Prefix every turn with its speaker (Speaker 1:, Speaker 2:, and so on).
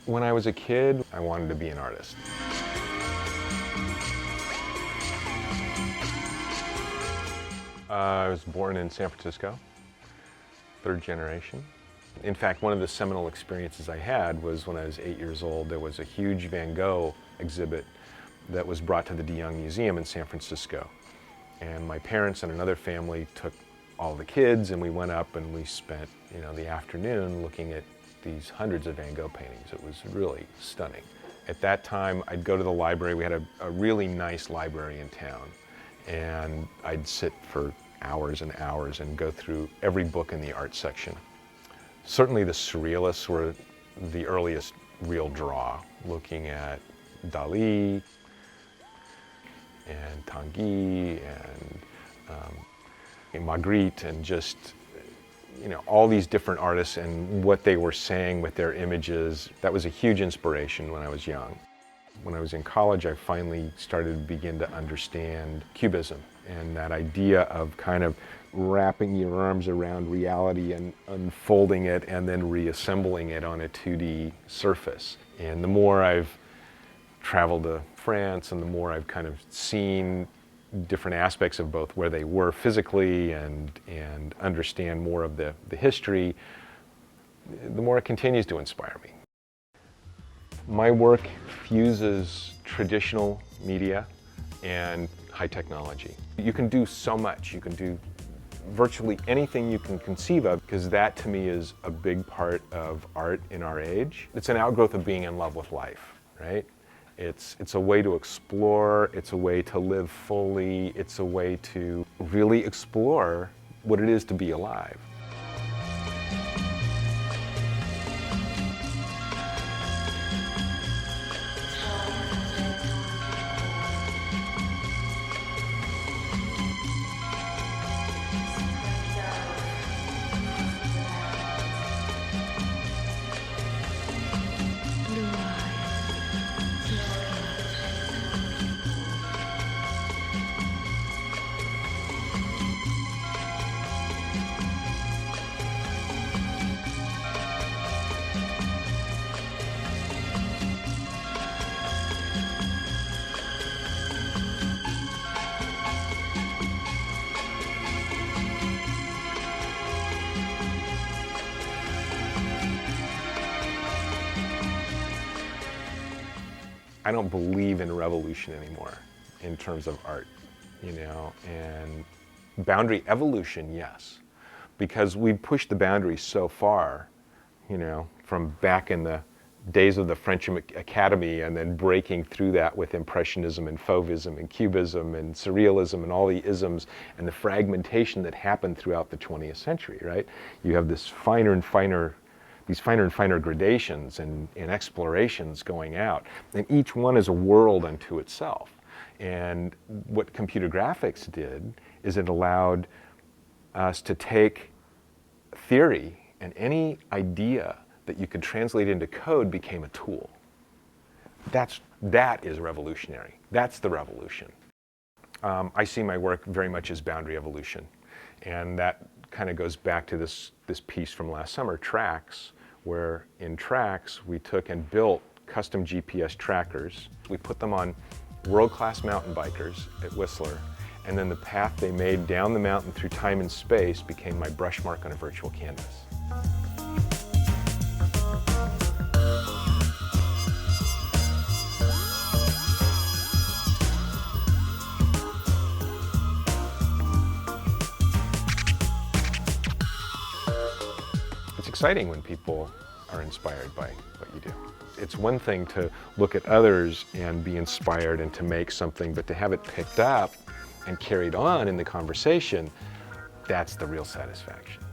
Speaker 1: When I was a kid, I wanted to be an artist. I was born in San Francisco, third generation. In fact, one of the seminal experiences I had was when I was 8 years old. There was a huge Van Gogh exhibit that was brought to the de Young Museum in San Francisco. And my parents and another family took all the kids, and we went up and we spent, the afternoon looking at these hundreds of Van Gogh paintings. It was really stunning. At that time, I'd go to the library. We had a really nice library in town, and I'd sit for hours and hours and go through every book in the art section. Certainly the surrealists were the earliest real draw, looking at Dali and Tanguy and Magritte, and just all these different artists and what they were saying with their images. That was a huge inspiration when I was young. When I was in college, I finally started to begin to understand Cubism and that idea of kind of wrapping your arms around reality and unfolding it and then reassembling it on a 2D surface. And the more I've traveled to France and the more I've kind of seen different aspects of both where they were physically and understand more of the history, the more it continues to inspire me. My work fuses traditional media and high technology. You can do so much. You can do virtually anything you can conceive of, because that to me is a big part of art in our age. It's an outgrowth of being in love with life, right? It's a way to explore, it's a way to live fully, it's a way to really explore what it is to be alive. I don't believe in revolution anymore in terms of art, and boundary evolution, yes, because we pushed the boundaries so far, from back in the days of the French Academy, and then breaking through that with Impressionism and Fauvism and Cubism and Surrealism and all the isms and the fragmentation that happened throughout the 20th century, right? You have this finer and finer gradations and explorations going out. And each one is a world unto itself. And what computer graphics did is it allowed us to take theory, and any idea that you could translate into code became a tool. That is revolutionary. That's the revolution. I see my work very much as boundary evolution. And that kind of goes back to this piece from last summer, Tracks, where in Tracks we took and built custom GPS trackers. We put them on world-class mountain bikers at Whistler, and then the path they made down the mountain through time and space became my brush mark on a virtual canvas. It's exciting when people are inspired by what you do. It's one thing to look at others and be inspired and to make something, but to have it picked up and carried on in the conversation, that's the real satisfaction.